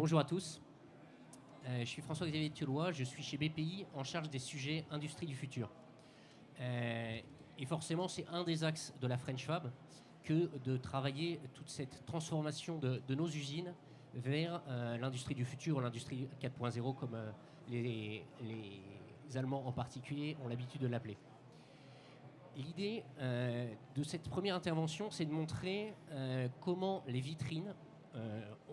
Bonjour à tous. Je suis François-Xavier Thiolois, je suis chez BPI en charge des sujets industrie du futur. Et forcément, c'est un des axes de la French Fab que de travailler toute cette transformation de nos usines vers l'industrie du futur, ou l'industrie 4.0, comme les Allemands en particulier ont l'habitude de l'appeler. L'idée de cette première intervention, c'est de montrer comment les vitrines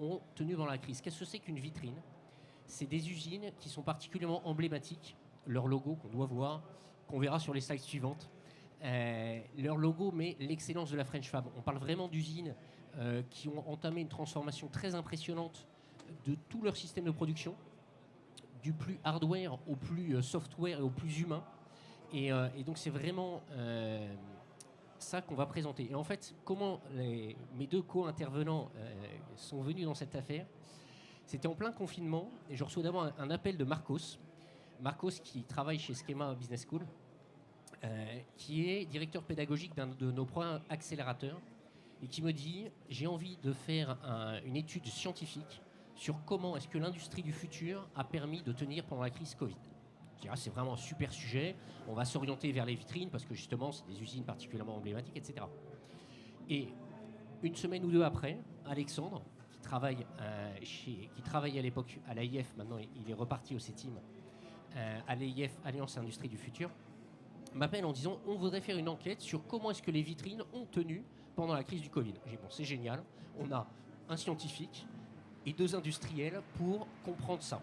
ont tenu dans la crise. Qu'est-ce que c'est qu'une vitrine? C'est des usines qui sont particulièrement emblématiques. Leur logo qu'on doit voir, qu'on verra sur les slides suivantes. Leur logo met l'excellence de la French Fab. On parle vraiment d'usines qui ont entamé une transformation très impressionnante de tout leur système de production, du plus hardware au plus software et au plus humain. Et donc c'est vraiment ça qu'on va présenter. Et en fait, comment mes deux co-intervenants sont venus dans cette affaire, c'était en plein confinement, et je reçois d'abord un appel de Marcos. Marcos qui travaille chez Schema Business School, qui est directeur pédagogique d'un de nos programmes accélérateurs, et qui me dit, j'ai envie de faire une étude scientifique sur comment est-ce que l'industrie du futur a permis de tenir pendant la crise Covid. Je dis, c'est vraiment un super sujet, on va s'orienter vers les vitrines, parce que justement, c'est des usines particulièrement emblématiques, etc. Et une semaine ou deux après, Alexandre, qui travaillait à l'époque à l'AIF, maintenant il est reparti au CETIM, à l'AIF, Alliance Industrie du Futur, m'appelle en disant on voudrait faire une enquête sur comment est-ce que les vitrines ont tenu pendant la crise du Covid. J'ai dit bon, c'est génial, on a un scientifique et deux industriels pour comprendre ça.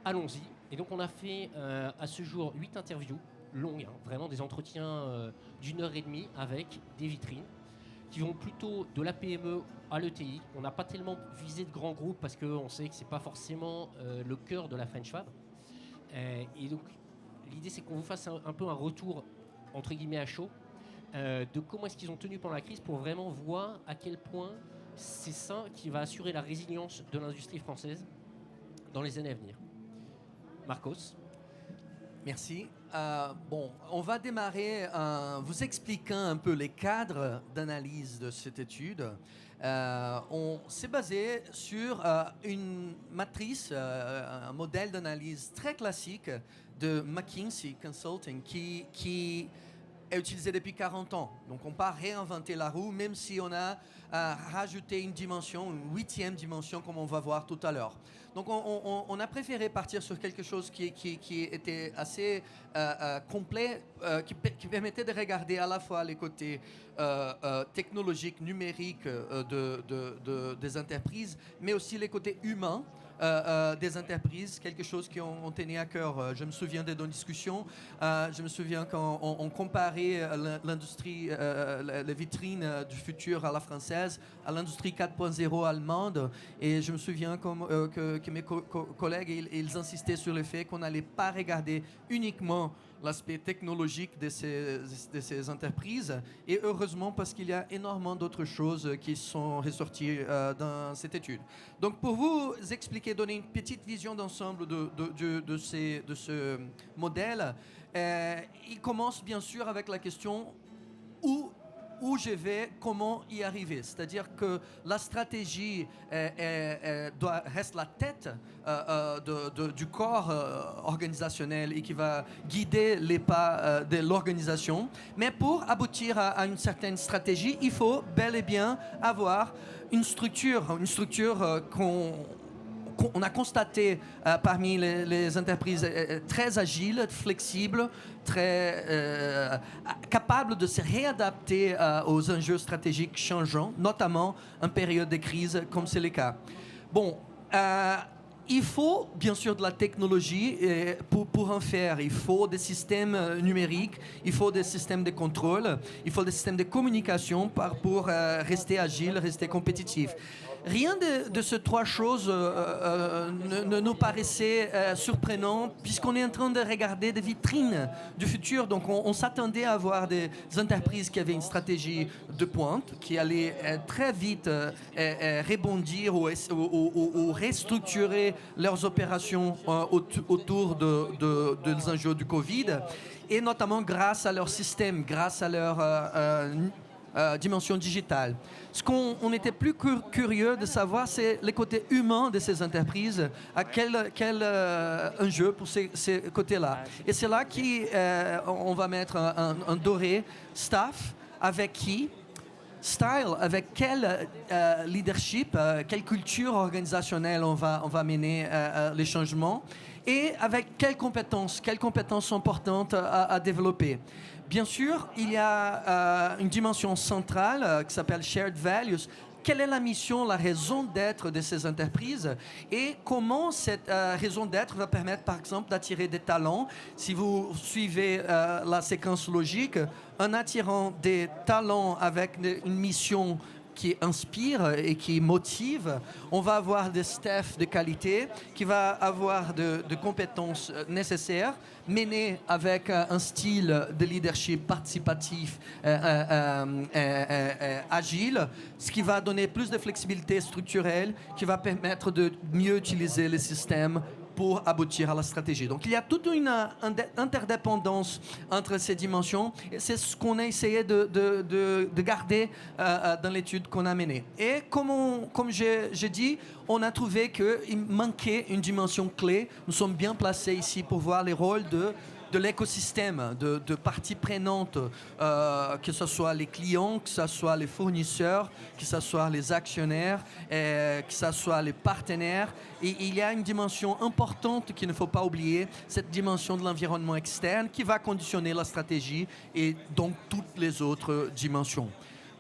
Allons-y. Et donc on a fait à ce jour 8 interviews longues, vraiment des entretiens d'1h30 avec des vitrines qui vont plutôt de la PME à l'ETI. On n'a pas tellement visé de grands groupes parce qu'on sait que ce n'est pas forcément le cœur de la French Fab. Et donc l'idée c'est qu'on vous fasse un peu un retour entre guillemets à chaud de comment est-ce qu'ils ont tenu pendant la crise pour vraiment voir à quel point c'est ça qui va assurer la résilience de l'industrie française dans les années à venir. Marcos. Merci. Bon, on va démarrer en vous expliquant un peu les cadres d'analyse de cette étude. On s'est basé sur une matrice, un modèle d'analyse très classique de McKinsey Consulting qui est utilisé depuis 40 ans. Donc on ne peut pas réinventer la roue, même si on a rajouté une dimension, une 8e dimension, comme on va voir tout à l'heure. Donc on a préféré partir sur quelque chose qui était assez complet, qui permettait de regarder à la fois les côtés technologiques, numériques des entreprises, mais aussi les côtés humains des entreprises, quelque chose qui ont tenu à cœur. Je me souviens de nos discussions, je me souviens quand on comparait l'industrie, les vitrines du futur à la française, à l'industrie 4.0 allemande, et je me souviens que mes collègues, ils insistaient sur le fait qu'on n'allait pas regarder uniquement l'aspect technologique de ces entreprises, et heureusement parce qu'il y a énormément d'autres choses qui sont ressorties dans cette étude. Donc pour vous expliquer, donner une petite vision d'ensemble de ce modèle, il commence bien sûr avec la question où je vais, comment y arriver. C'est-à-dire que la stratégie reste la tête du corps organisationnel et qui va guider les pas de l'organisation. Mais pour aboutir à une certaine stratégie, il faut bel et bien avoir une structure qu'on a constaté parmi les entreprises très agiles, flexibles, très capables de se réadapter aux enjeux stratégiques changeants, notamment en période de crise, comme c'est le cas. Bon, il faut bien sûr de la technologie pour en faire. Il faut des systèmes numériques, il faut des systèmes de contrôle, il faut des systèmes de communication pour rester agile, rester compétitif. Rien de ces trois choses ne nous paraissait surprenant puisqu'on est en train de regarder des vitrines du futur. Donc on s'attendait à avoir des entreprises qui avaient une stratégie de pointe, qui allaient très vite rebondir ou restructurer leurs opérations autour des enjeux du Covid, et notamment grâce à leur système, grâce à leur dimension digitale. Ce qu'on était plus curieux de savoir, c'est le côté humain de ces entreprises, à quel enjeu pour ces côtés-là. Et c'est là qu'on va mettre un doré staff avec qui, style, avec quel leadership, quelle culture organisationnelle on va mener les changements et avec quelles compétences sont importantes à développer. Bien sûr, il y a une dimension centrale qui s'appelle Shared Values. Quelle est la mission, la raison d'être de ces entreprises et comment cette raison d'être va permettre, par exemple, d'attirer des talents. Si vous suivez la séquence logique, en attirant des talents avec une mission qui inspire et qui motive, on va avoir des staffs de qualité qui va avoir de compétences nécessaires, menées avec un style de leadership participatif agile, ce qui va donner plus de flexibilité structurelle, qui va permettre de mieux utiliser les systèmes pour aboutir à la stratégie. Donc il y a toute une interdépendance entre ces dimensions et c'est ce qu'on a essayé de garder dans l'étude qu'on a menée. Et comme j'ai dit, on a trouvé qu'il manquait une dimension clé. Nous sommes bien placés ici pour voir les rôles de l'écosystème, de parties prenantes, que ce soit les clients, que ce soit les fournisseurs, que ce soit les actionnaires, que ce soit les partenaires. Et il y a une dimension importante qu'il ne faut pas oublier, cette dimension de l'environnement externe qui va conditionner la stratégie et donc toutes les autres dimensions.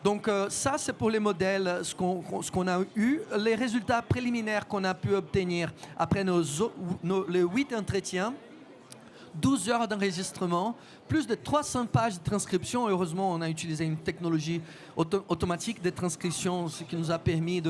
Donc ça, c'est pour les modèles, ce qu'on a eu. Les résultats préliminaires qu'on a pu obtenir après les 8 entretiens, 12 heures d'enregistrement, plus de 300 pages de transcription. Heureusement, on a utilisé une technologie automatique de transcription, ce qui nous a permis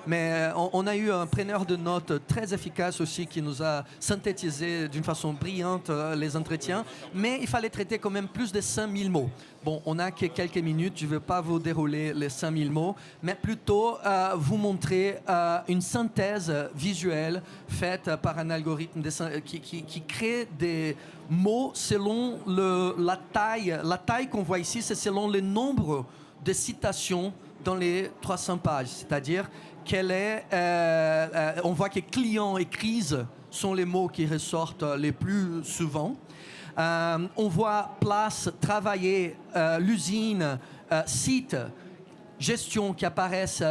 mais on a eu un preneur de notes très efficace aussi qui nous a synthétisé d'une façon brillante les entretiens. Mais il fallait traiter quand même plus de 5000 mots. Bon, on n'a que quelques minutes, je ne vais pas vous dérouler les 5000 mots, mais plutôt vous montrer une synthèse visuelle faite par un algorithme qui crée des mots selon la taille. La taille qu'on voit ici, c'est selon le nombre de citations dans les 300 pages. C'est-à-dire, on voit que client et crise sont les mots qui ressortent les plus souvent. On voit place, travailler, l'usine, site, gestion qui apparaissent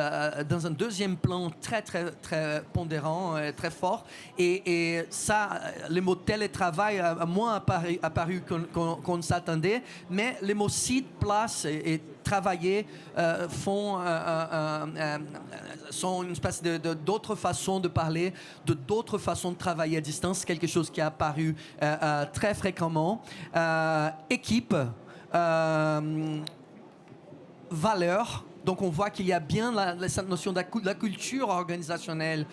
dans un deuxième plan très, très, très pondérant, très fort. Et ça, les mots télétravail a moins apparu qu'on s'attendait, mais les mots site, place et travailler sont une espèce d'autres façons de parler, d'autres façons de travailler à distance, quelque chose qui est apparu très fréquemment. Équipe, valeur. Donc on voit qu'il y a bien cette notion de la culture organisationnelle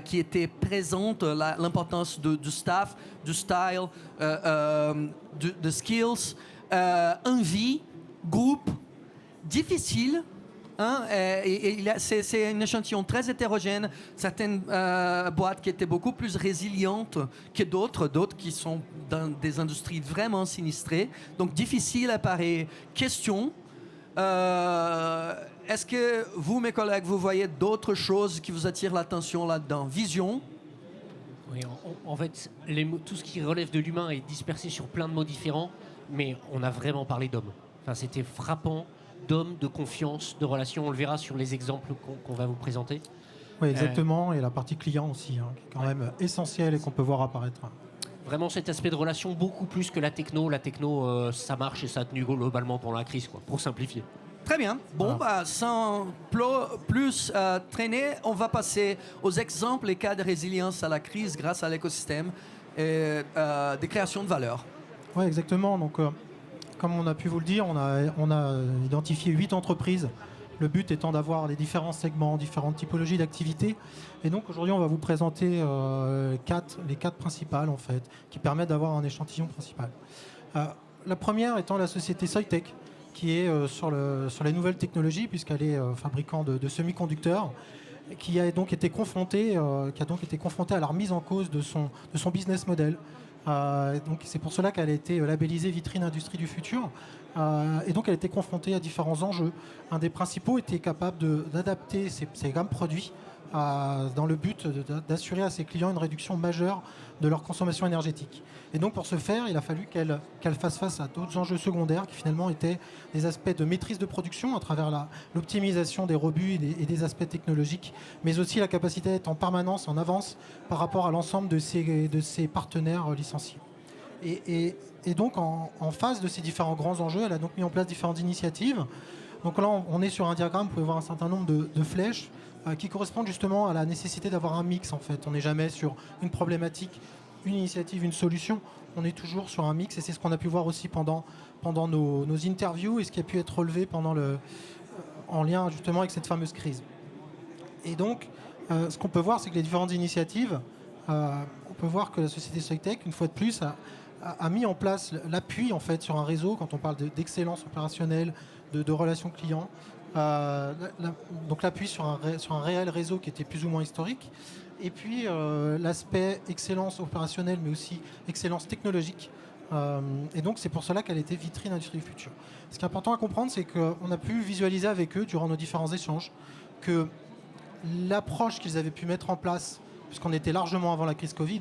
qui était présente, l'importance du staff, du style, de skills, envie, groupe, difficile. C'est un échantillon très hétérogène. Certaines boîtes qui étaient beaucoup plus résilientes que d'autres qui sont dans des industries vraiment sinistrées. Donc difficile à parer. Question. Est-ce que vous, mes collègues, vous voyez d'autres choses qui vous attirent l'attention là-dedans? Vision? Oui, en fait, tout ce qui relève de l'humain est dispersé sur plein de mots différents, mais on a vraiment parlé d'hommes. Enfin, c'était frappant, d'hommes, de confiance, de relations. On le verra sur les exemples qu'on va vous présenter. Oui, exactement. Et la partie client aussi, qui est quand même essentielle et qu'on peut voir apparaître. Vraiment cet aspect de relation beaucoup plus que la techno. La techno, ça marche et ça a tenu globalement pendant la crise, pour simplifier. Très bien. Bon, sans plus traîner, on va passer aux exemples et cas de résilience à la crise grâce à l'écosystème et des créations de valeur. Oui, exactement. Donc, comme on a pu vous le dire, on a identifié 8 entreprises. Le but étant d'avoir les différents segments, différentes typologies d'activités. Et donc aujourd'hui, on va vous présenter les 4 principales, en fait, qui permettent d'avoir un échantillon principal. La première étant la société Soitec, qui est sur les nouvelles technologies, puisqu'elle est fabricant de semi-conducteurs, qui a donc été confrontée à la remise en cause de son business model. Donc c'est pour cela qu'elle a été labellisée vitrine industrie du futur. Et donc elle était confrontée à différents enjeux. Un des principaux était capable d'adapter ses gammes produits dans le but d'assurer à ses clients une réduction majeure de leur consommation énergétique. Et donc pour ce faire, il a fallu qu'elle fasse face à d'autres enjeux secondaires qui finalement étaient des aspects de maîtrise de production à travers l'optimisation des rebuts et des aspects technologiques, mais aussi la capacité d'être en permanence en avance par rapport à l'ensemble de ses partenaires licenciés. Et donc en face de ces différents grands enjeux, elle a donc mis en place différentes initiatives. Donc là, on est sur un diagramme, vous pouvez voir un certain nombre de flèches qui correspondent justement à la nécessité d'avoir un mix en fait. On n'est jamais sur une problématique, une initiative, une solution. On est toujours sur un mix et c'est ce qu'on a pu voir aussi pendant nos interviews et ce qui a pu être relevé en lien justement avec cette fameuse crise. Et donc, ce qu'on peut voir, c'est que les différentes initiatives, on peut voir que la société Soitec, une fois de plus, a mis en place l'appui en fait sur un réseau quand on parle d'excellence opérationnelle, de relations clients. Donc l'appui sur un réel réseau qui était plus ou moins historique. Et puis l'aspect excellence opérationnelle, mais aussi excellence technologique. Et donc c'est pour cela qu'elle était vitrine industrie du futur. Ce qui est important à comprendre, c'est qu'on a pu visualiser avec eux durant nos différents échanges que l'approche qu'ils avaient pu mettre en place, puisqu'on était largement avant la crise Covid,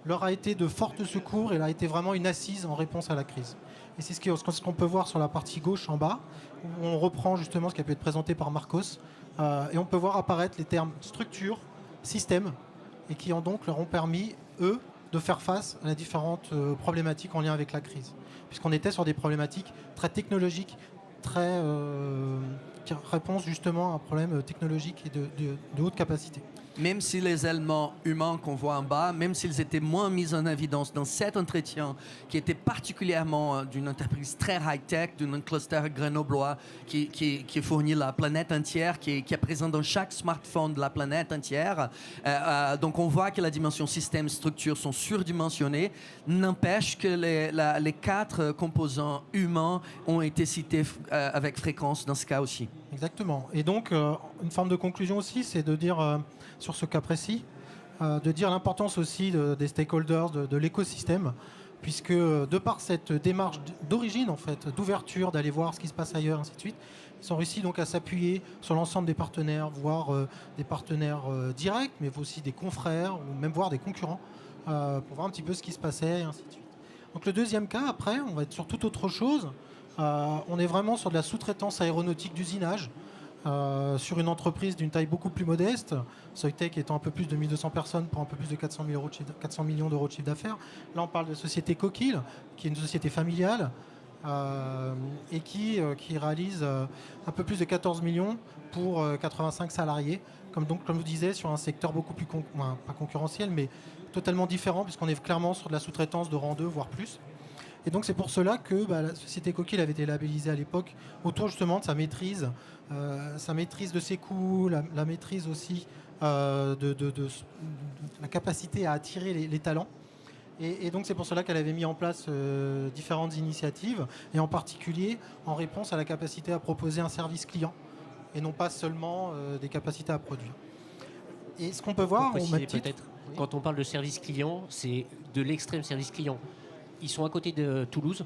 leur a été de forte secours et elle a été vraiment une assise en réponse à la crise. Et c'est ce qu'on peut voir sur la partie gauche en bas, où on reprend justement ce qui a pu être présenté par Marcos, et on peut voir apparaître les termes structure, système, et qui leur ont permis, eux, de faire face à les différentes problématiques en lien avec la crise. Puisqu'on était sur des problématiques très technologiques, qui répondent justement à un problème technologique et de haute capacité. Même si les éléments humains qu'on voit en bas, même s'ils étaient moins mis en évidence dans cet entretien, qui était particulièrement d'une entreprise très high-tech, d'un cluster grenoblois qui fournit la planète entière, qui est présent dans chaque smartphone de la planète entière. Donc on voit que la dimension système-structure sont surdimensionnées. N'empêche que les 4 composants humains ont été cités avec fréquence dans ce cas aussi. Exactement. Et donc, une forme de conclusion aussi, c'est de dire, sur ce cas précis, de dire l'importance aussi des stakeholders, de l'écosystème, puisque de par cette démarche d'origine, en fait, d'ouverture, d'aller voir ce qui se passe ailleurs, ainsi de suite, ils ont réussi donc à s'appuyer sur l'ensemble des partenaires, voire des partenaires directs, mais aussi des confrères, ou même voire des concurrents, pour voir un petit peu ce qui se passait, et ainsi de suite. Donc le deuxième cas, après, on va être sur toute autre chose. On est vraiment sur de la sous-traitance aéronautique d'usinage, sur une entreprise d'une taille beaucoup plus modeste, Soitec étant un peu plus de 1200 personnes pour un peu plus de 400 millions d'euros de chiffre d'affaires. Là, on parle de la société Coquille, qui est une société familiale et qui réalise un peu plus de 14 millions pour 85 salariés, comme je vous disais, sur un secteur beaucoup plus, pas concurrentiel, mais totalement différent, puisqu'on est clairement sur de la sous-traitance de rang 2, voire plus. Et donc c'est pour cela que la société Coquille avait été labellisée à l'époque autour justement de sa maîtrise de ses coûts, la maîtrise aussi de la capacité à attirer les talents. Et donc c'est pour cela qu'elle avait mis en place différentes initiatives, et en particulier en réponse à la capacité à proposer un service client, et non pas seulement des capacités à produire. Et ce qu'on peut voir au même titre... Oui. Quand on parle de service client, c'est de l'extrême service client. Ils sont à côté de Toulouse.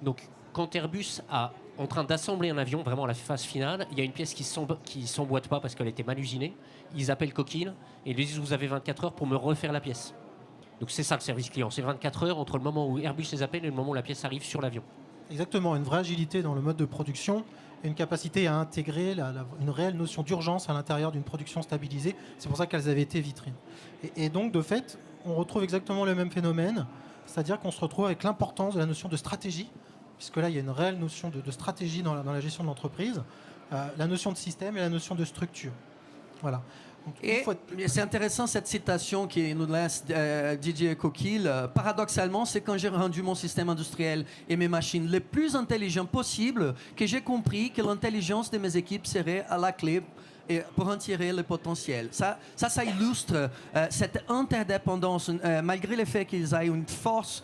Donc, quand Airbus est en train d'assembler un avion, vraiment à la phase finale, il y a une pièce qui ne s'emboîte pas parce qu'elle était mal usinée. Ils appellent Coquille et ils lui disent « Vous avez 24 heures pour me refaire la pièce ». Donc, c'est ça le service client. C'est 24 heures entre le moment où Airbus les appelle et le moment où la pièce arrive sur l'avion. Exactement. Une vraie agilité dans le mode de production et une capacité à intégrer une réelle notion d'urgence à l'intérieur d'une production stabilisée. C'est pour ça qu'elles avaient été vitrines. Et donc, de fait, on retrouve exactement le même phénomène. C'est-à-dire qu'on se retrouve avec l'importance de la notion de stratégie, puisque là, il y a une réelle notion de stratégie dans la gestion de l'entreprise, la notion de système et la notion de structure. Voilà. Donc, et c'est intéressant cette citation qui nous laisse Didier Coquille. Paradoxalement, c'est quand j'ai rendu mon système industriel et mes machines les plus intelligents possibles que j'ai compris que l'intelligence de mes équipes serait à la clé et pour en tirer le potentiel. Ça illustre cette interdépendance, malgré le fait qu'ils aient une force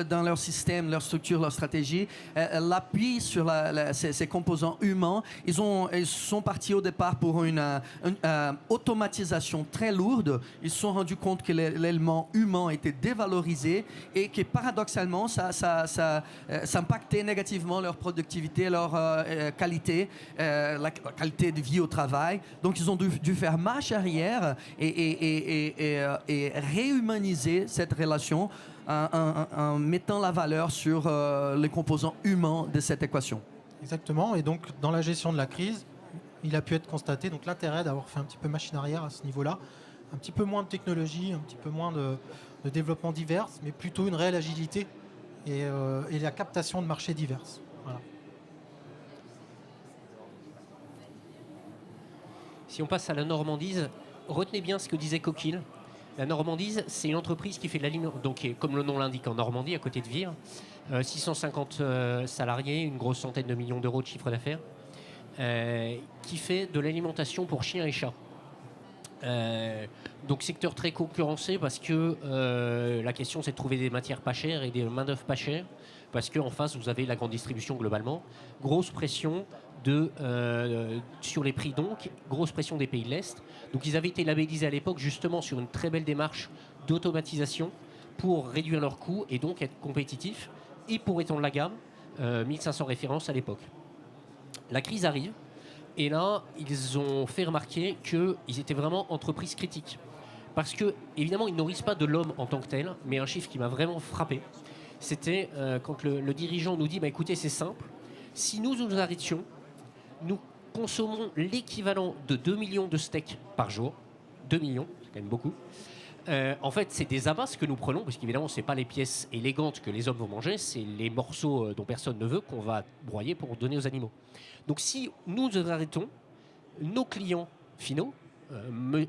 dans leur système, leur structure, leur stratégie, l'appui sur ces composants humains. Ils sont partis au départ pour une automatisation très lourde. Ils se sont rendus compte que l'élément humain était dévalorisé et que paradoxalement, ça impactait négativement leur productivité, leur qualité, la qualité de vie au travail. Donc, ils ont dû faire marche arrière et réhumaniser cette relation en mettant la valeur sur les composants humains de cette équation. Exactement. Et donc, dans la gestion de la crise, il a pu être constaté donc l'intérêt d'avoir fait un petit peu machine arrière à ce niveau-là, un petit peu moins de technologie, un petit peu moins de développement divers, mais plutôt une réelle agilité et la captation de marchés divers. Voilà. Si on passe à la Normandise, retenez bien ce que disait Coquille. La Normandise, c'est une entreprise qui fait de l'aliment, donc comme le nom l'indique, en Normandie, à côté de Vire. 650 salariés, une grosse centaine de millions d'euros de chiffre d'affaires, qui fait de l'alimentation pour chiens et chats. Donc secteur très concurrencé parce que la question c'est de trouver des matières pas chères et des main-d'œuvre pas chères, parce qu'en face vous avez la grande distribution globalement. Grosse pression sur les prix, donc grosse pression des pays de l'Est. Donc ils avaient été labellisés à l'époque justement sur une très belle démarche d'automatisation pour réduire leurs coûts et donc être compétitifs et pour étendre la gamme. 1500 références à l'époque. La crise arrive et là ils ont fait remarquer qu'ils étaient vraiment entreprise critique. Parce que évidemment ils nourrissent pas de l'homme en tant que tel, mais un chiffre qui m'a vraiment frappé, c'était quand le dirigeant nous dit bah, écoutez c'est simple, si nous arrêtions, nous consommons l'équivalent de 2 millions de steaks par jour. 2 millions, c'est quand même beaucoup. En fait, c'est des abats que nous prenons, parce qu'évidemment, ce n'est pas les pièces élégantes que les hommes vont manger, c'est les morceaux dont personne ne veut qu'on va broyer pour donner aux animaux. Donc si nous arrêtons, nos clients finaux,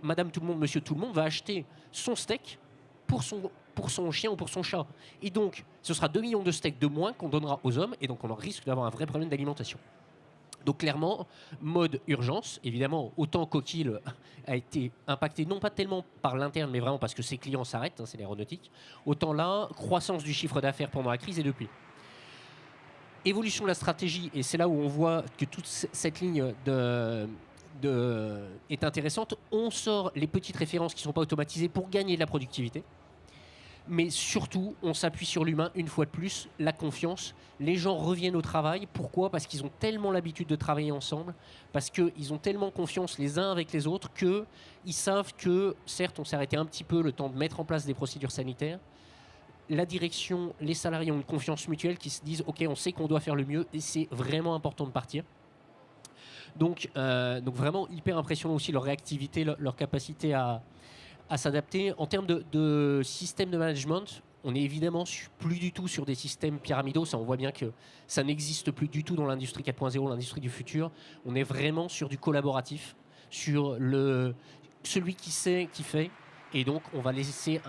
madame tout le monde, monsieur tout le monde, va acheter son steak pour son chien ou pour son chat. Et donc, ce sera 2 millions de steaks de moins qu'on donnera aux hommes, et donc on risque d'avoir un vrai problème d'alimentation. Donc clairement, mode urgence, évidemment, autant Coquille a été impacté, non pas tellement par l'interne, mais vraiment parce que ses clients s'arrêtent, c'est l'aéronautique, autant là, croissance du chiffre d'affaires pendant la crise et depuis. Évolution de la stratégie, et c'est là où on voit que toute cette ligne est intéressante. On sort les petites références qui ne sont pas automatisées pour gagner de la productivité. Mais surtout, on s'appuie sur l'humain une fois de plus, la confiance. Les gens reviennent au travail. Pourquoi ? Parce qu'ils ont tellement l'habitude de travailler ensemble, parce qu'ils ont tellement confiance les uns avec les autres qu'ils savent que, certes, on s'est arrêté un petit peu le temps de mettre en place des procédures sanitaires. La direction, les salariés ont une confiance mutuelle qui se disent « Ok, on sait qu'on doit faire le mieux et c'est vraiment important de partir ». Donc vraiment hyper impressionnant aussi leur réactivité, leur capacité à s'adapter. En termes de système de management, on est évidemment plus du tout sur des systèmes pyramidaux. Ça, on voit bien que ça n'existe plus du tout dans l'industrie 4.0, l'industrie du futur. On est vraiment sur du collaboratif, sur celui qui sait, qui fait. Et donc, on va laisser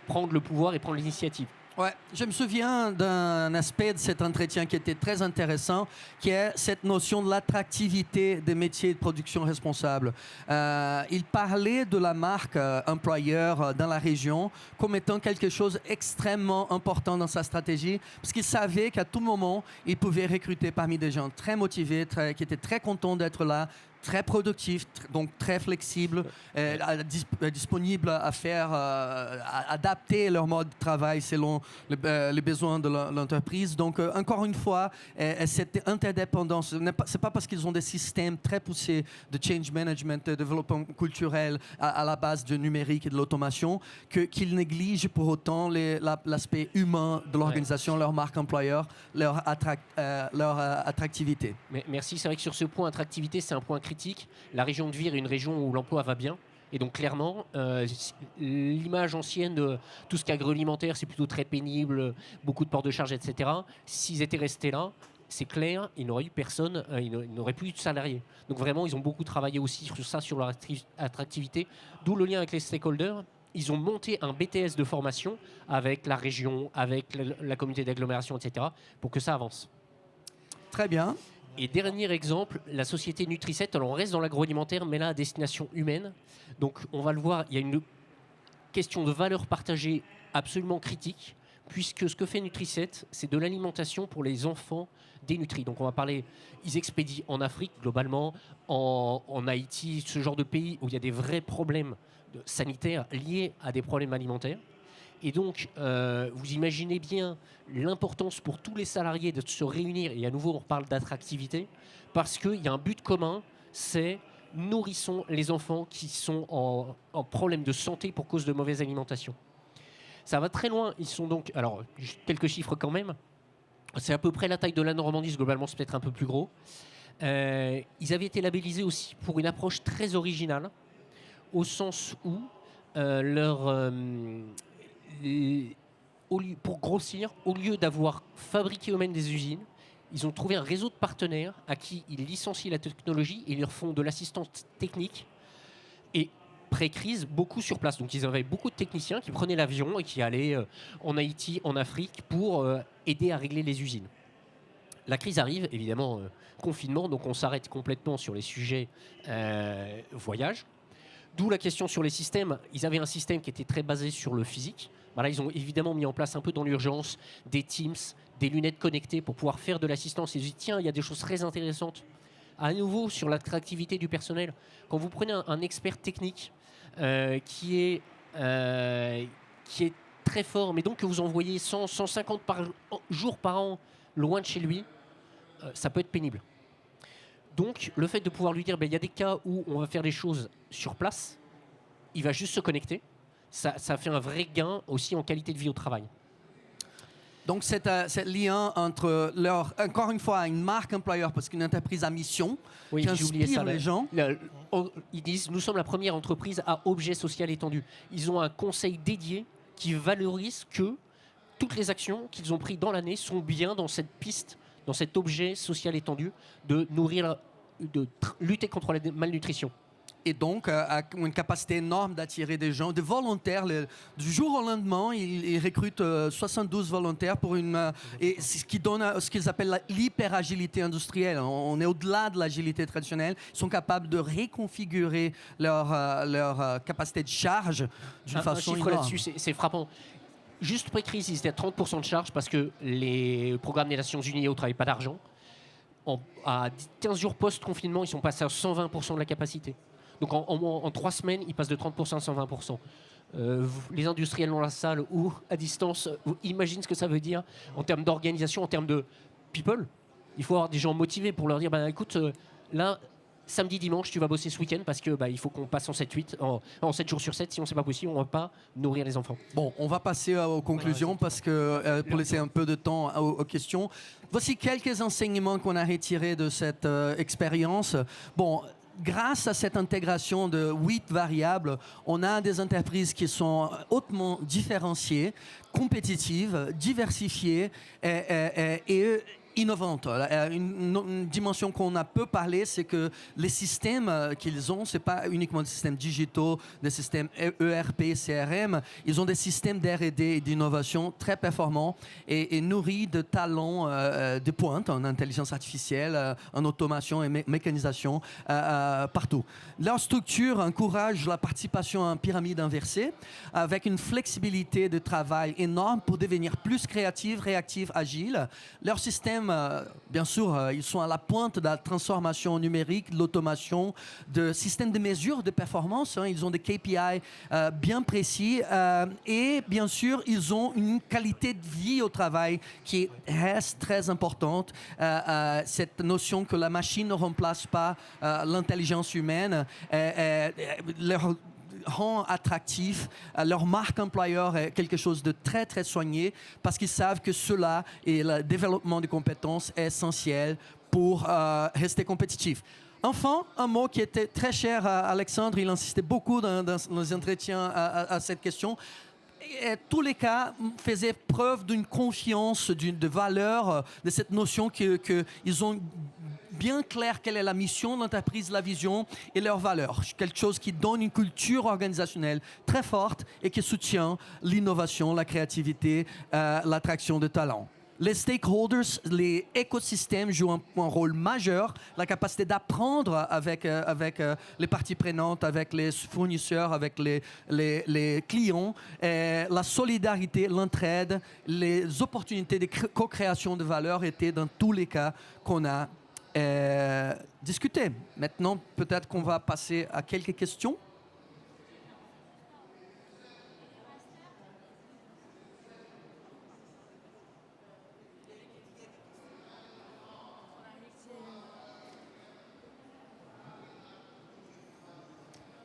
prendre le pouvoir et prendre l'initiative. Ouais, je me souviens d'un aspect de cet entretien qui était très intéressant, qui est cette notion de l'attractivité des métiers de production responsable. Il parlait de la marque employeur dans la région comme étant quelque chose d'extrêmement important dans sa stratégie, parce qu'il savait qu'à tout moment, il pouvait recruter parmi des gens très motivés, qui étaient très contents d'être là, très productif, donc très flexible, disponible à faire, à adapter leur mode de travail selon les besoins de l'entreprise. Donc, encore une fois, cette interdépendance, c'est pas parce qu'ils ont des systèmes très poussés de change management, de développement culturel à la base du numérique et de l'automation, qu'ils négligent pour autant l'aspect humain de l'organisation, leur marque employeur, leur attractivité. Merci, c'est vrai que sur ce point, attractivité, c'est un point critique. La région de Vire est une région où l'emploi va bien. Et donc clairement, l'image ancienne de tout ce qui est agroalimentaire, c'est plutôt très pénible, beaucoup de ports de charge, etc. S'ils étaient restés là, c'est clair, il n'aurait eu personne, il n'aurait plus eu de salariés. Donc vraiment, ils ont beaucoup travaillé aussi sur ça, sur leur attractivité. D'où le lien avec les stakeholders. Ils ont monté un BTS de formation avec la région, avec la communauté d'agglomération, etc. pour que ça avance. Très bien. Et dernier exemple, la société Nutri7. Alors on reste dans l'agroalimentaire, mais là à destination humaine. Donc on va le voir, il y a une question de valeur partagée absolument critique, puisque ce que fait Nutri7, c'est de l'alimentation pour les enfants dénutris. Donc on va parler, ils expédient en Afrique globalement, en Haïti, ce genre de pays où il y a des vrais problèmes sanitaires liés à des problèmes alimentaires. Et donc, vous imaginez bien l'importance pour tous les salariés de se réunir, et à nouveau on reparle d'attractivité, parce qu'il y a un but commun, c'est nourrissons les enfants qui sont en problème de santé pour cause de mauvaise alimentation. Ça va très loin, ils sont donc, alors quelques chiffres quand même, c'est à peu près la taille de la Normandie, globalement c'est peut-être un peu plus gros. Ils avaient été labellisés aussi pour une approche très originale, au sens où pour grossir, au lieu d'avoir fabriqué eux-mêmes des usines, ils ont trouvé un réseau de partenaires à qui ils licencient la technologie et ils leur font de l'assistance technique et pré-crise beaucoup sur place. Donc ils avaient beaucoup de techniciens qui prenaient l'avion et qui allaient en Haïti, en Afrique pour aider à régler les usines. La crise arrive, évidemment, confinement, donc on s'arrête complètement sur les sujets voyage. D'où la question sur les systèmes. Ils avaient un système qui était très basé sur le physique. Voilà, ils ont évidemment mis en place un peu dans l'urgence des Teams, des lunettes connectées pour pouvoir faire de l'assistance. Ils se disent, tiens, il y a des choses très intéressantes. À nouveau, sur l'attractivité du personnel, quand vous prenez un expert technique qui est très fort, mais donc que vous envoyez 100, 150 jours par an loin de chez lui, ça peut être pénible. Donc, le fait de pouvoir lui dire, il y a des cas où on va faire les choses sur place, il va juste se connecter. Ça fait un vrai gain aussi en qualité de vie au travail. Donc, c'est lien entre encore une fois, une marque employeur, parce qu'une entreprise à mission qui inspire les gens. Ils disent, nous sommes la première entreprise à objet social étendu. Ils ont un conseil dédié qui valorise que toutes les actions qu'ils ont prises dans l'année sont bien dans cette piste, dans cet objet social étendu de nourrir, de lutter contre la malnutrition. Et donc, a une capacité énorme d'attirer des gens, des volontaires. Du jour au lendemain, ils recrutent 72 volontaires pour et ce qui donne ce qu'ils appellent l'hyperagilité industrielle. On est au-delà de l'agilité traditionnelle. Ils sont capables de réconfigurer leur capacité de charge d'une façon énorme. Là-dessus, c'est frappant. Juste pré-crise, ils étaient à 30% de charge parce que les programmes des Nations Unies ne travaillent pas d'argent. À 15 jours post-confinement, ils sont passés à 120% de la capacité. Donc en 3 semaines, ils passent de 30% à 120%. Les industriels dans la salle ou à distance, imaginez ce que ça veut dire en termes d'organisation, en termes de people. Il faut avoir des gens motivés pour leur dire, écoute, là, samedi, dimanche, tu vas bosser ce week-end parce que il faut qu'on passe en 7-8, en 7 jours sur 7. Sinon, c'est pas possible, on ne va pas nourrir les enfants. Bon, on va passer aux conclusions parce que pour laisser un peu de temps aux questions. Voici quelques enseignements qu'on a retirés de cette expérience. Bon, grâce à cette intégration de 8 variables, on a des entreprises qui sont hautement différenciées, compétitives, diversifiées et innovantes. Une dimension qu'on a peu parlé, c'est que les systèmes qu'ils ont, ce n'est pas uniquement des systèmes digitaux, des systèmes ERP, CRM, ils ont des systèmes d'R&D et d'innovation très performants et nourris de talents de pointe en intelligence artificielle, en automation et mécanisation partout. Leur structure encourage la participation en pyramide inversée avec une flexibilité de travail énorme pour devenir plus créative, réactive, agile. Leur système bien sûr, ils sont à la pointe de la transformation numérique, de l'automation, de systèmes de mesure de performance. Ils ont des KPI bien précis et bien sûr, ils ont une qualité de vie au travail qui reste très importante. Cette notion que la machine ne remplace pas l'intelligence humaine leur rend attractif, leur marque employeur est quelque chose de très très soigné parce qu'ils savent que cela et le développement des compétences est essentiel pour rester compétitif. Enfin, un mot qui était très cher à Alexandre, il insistait beaucoup dans les entretiens à cette question. Et tous les cas faisaient preuve d'une confiance, de valeur, de cette notion qu'ils ont bien clair quelle est la mission de l'entreprise, la vision et leurs valeurs. Quelque chose qui donne une culture organisationnelle très forte et qui soutient l'innovation, la créativité, l'attraction de talents. les stakeholders, les écosystèmes jouent un rôle majeur. La capacité d'apprendre avec les parties prenantes, avec les fournisseurs, avec les clients, la solidarité, l'entraide, les opportunités de co-création de valeur étaient dans tous les cas qu'on a discuté. Maintenant, peut-être qu'on va passer à quelques questions.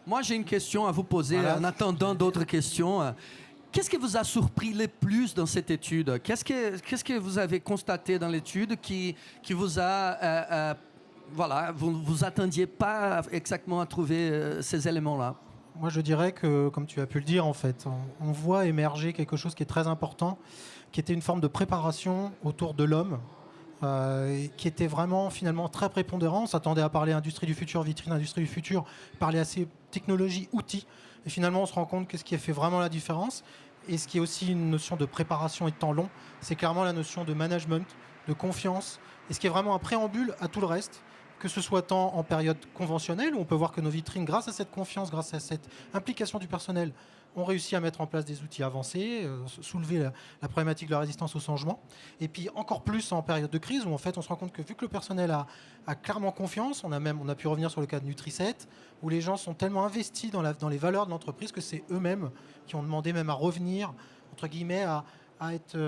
Moi, j'ai une question à vous poser en attendant d'autres questions. Qu'est-ce qui vous a surpris le plus dans cette étude? Qu'est-ce que vous avez constaté dans l'étude qui vous a... vous attendiez pas exactement à trouver ces éléments-là? Moi, je dirais que, comme tu as pu le dire, en fait, on voit émerger quelque chose qui est très important, qui était une forme de préparation autour de l'homme, qui était vraiment finalement très prépondérant. On s'attendait à parler industrie du futur, vitrine industrie du futur, parler assez technologie, outils. Et finalement, on se rend compte que ce qui a fait vraiment la différence, et ce qui est aussi une notion de préparation et de temps long, c'est clairement la notion de management, de confiance, et ce qui est vraiment un préambule à tout le reste, que ce soit tant en période conventionnelle, où on peut voir que nos vitrines, grâce à cette confiance, grâce à cette implication du personnel, ont réussi à mettre en place des outils avancés, soulever la problématique de la résistance au changement. Et puis encore plus en période de crise, où en fait on se rend compte que vu que le personnel a clairement confiance, on a pu revenir sur le cas de Nutriset, où les gens sont tellement investis dans les valeurs de l'entreprise que c'est eux-mêmes qui ont demandé même à revenir, entre guillemets, à être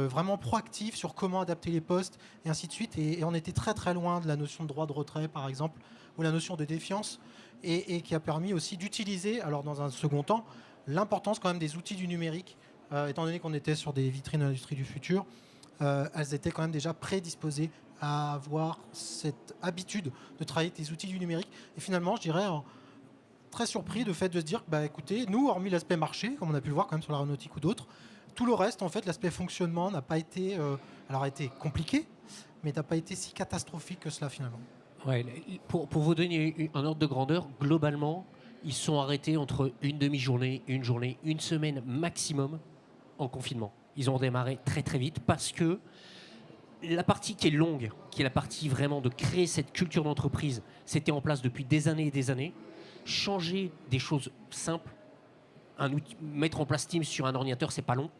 vraiment proactifs sur comment adapter les postes, et ainsi de suite. Et on était très très loin de la notion de droit de retrait, par exemple, ou la notion de défiance, et qui a permis aussi d'utiliser, alors dans un second temps, l'importance quand même des outils du numérique, étant donné qu'on était sur des vitrines de l'industrie du futur, elles étaient quand même déjà prédisposées à avoir cette habitude de travailler avec des outils du numérique. Et finalement, je dirais, très surpris de fait de se dire, bah, écoutez, nous, hormis l'aspect marché, comme on a pu le voir quand même sur l'aéronautique ou d'autres, tout le reste, en fait, l'aspect fonctionnement n'a pas été, alors a été compliqué, mais n'a pas été si catastrophique que cela finalement. Ouais, pour vous donner un ordre de grandeur, globalement, ils sont arrêtés entre une demi-journée, une journée, une semaine maximum en confinement. Ils ont démarré très très vite parce que la partie qui est longue, qui est la partie vraiment de créer cette culture d'entreprise, c'était en place depuis des années et des années. Changer des choses simples, mettre en place Teams sur un ordinateur, c'est pas long.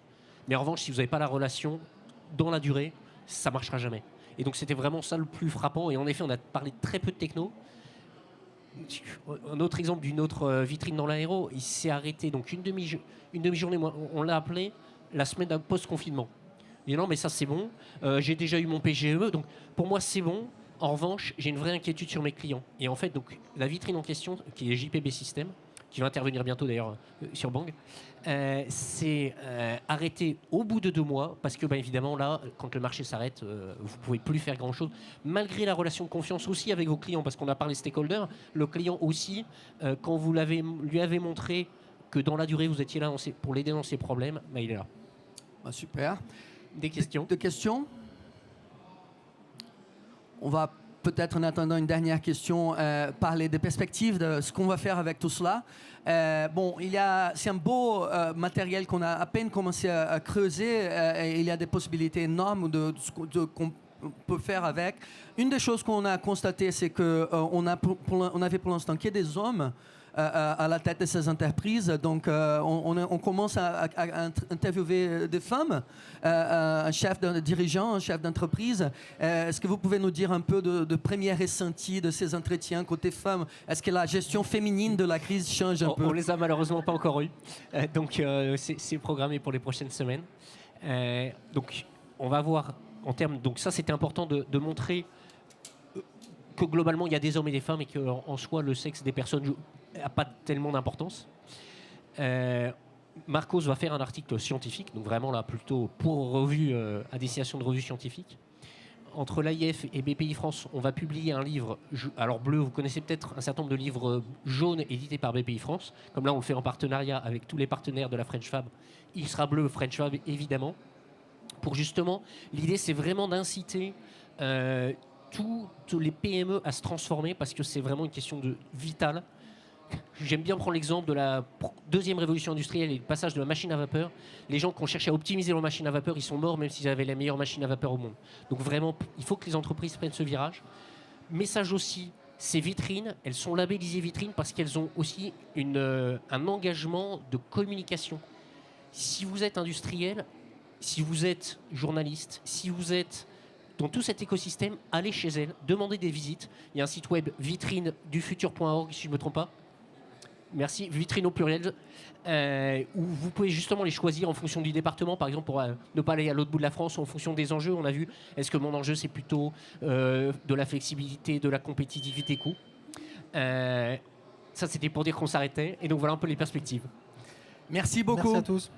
Mais en revanche, si vous n'avez pas la relation dans la durée, ça ne marchera jamais. Et donc c'était vraiment ça le plus frappant. Et en effet, on a parlé très peu de techno. Un autre exemple d'une autre vitrine dans l'aéro, il s'est arrêté donc une demi-journée, on l'a appelé la semaine d'un post-confinement. Il dit non mais ça c'est bon, j'ai déjà eu mon PGE, donc pour moi c'est bon. En revanche, j'ai une vraie inquiétude sur mes clients. Et en fait, donc la vitrine en question, qui est JPB System, qui va intervenir bientôt d'ailleurs sur Bang, s'est arrêté au bout de 2 mois, parce que évidemment là, quand le marché s'arrête, vous ne pouvez plus faire grand-chose, malgré la relation de confiance aussi avec vos clients, parce qu'on a parlé stakeholder, le client aussi, quand vous lui avez montré que dans la durée, vous étiez là pour l'aider dans ses problèmes, il est là. Bah, super. Des questions? Des questions? On va peut-être en attendant une dernière question, parler des perspectives de ce qu'on va faire avec tout cela. C'est un beau matériel qu'on a à peine commencé à creuser. Et il y a des possibilités énormes qu'on peut faire avec. Une des choses qu'on a constatées, c'est qu'on avait pour l'instant que des hommes à la tête de ces entreprises. Donc, on commence à interviewer des femmes, un chef dirigeant, un chef d'entreprise. Est-ce que vous pouvez nous dire un peu de premiers ressentis de ces entretiens côté femmes? Est-ce que la gestion féminine de la crise change un peu? On les a malheureusement pas encore eus. Donc, c'est programmé pour les prochaines semaines. Donc, on va voir en termes... Donc, ça, c'était important de montrer que globalement, il y a des hommes et des femmes et qu'en soi, le sexe des personnes n'a pas tellement d'importance. Marcos va faire un article scientifique, donc vraiment là, plutôt pour revue, à destination de revues scientifiques. Entre l'AIF et BPI France, on va publier un livre, alors bleu, vous connaissez peut-être un certain nombre de livres jaunes édités par BPI France. Comme là, on le fait en partenariat avec tous les partenaires de la French Fab. Il sera bleu, French Fab, évidemment. Pour justement, l'idée, c'est vraiment d'inciter tous les PME à se transformer parce que c'est vraiment une question vitale. J'aime bien prendre l'exemple de la deuxième révolution industrielle et le passage de la machine à vapeur. Les gens qui ont cherché à optimiser leur machine à vapeur, ils sont morts même s'ils avaient la meilleure machine à vapeur au monde. Donc vraiment, il faut que les entreprises prennent ce virage. Message aussi, ces vitrines, elles sont labellisées vitrines parce qu'elles ont aussi un engagement de communication. Si vous êtes industriel, si vous êtes journaliste, si vous êtes dans tout cet écosystème, allez chez elles, demandez des visites. Il y a un site web vitrinedufutur.org si je ne me trompe pas. Merci, vitrine au pluriel, où vous pouvez justement les choisir en fonction du département, par exemple pour ne pas aller à l'autre bout de la France, ou en fonction des enjeux. On a vu, est-ce que mon enjeu c'est plutôt de la flexibilité, de la compétitivité coût. Ça c'était pour dire qu'on s'arrêtait, et donc voilà un peu les perspectives. Merci beaucoup. Merci à tous.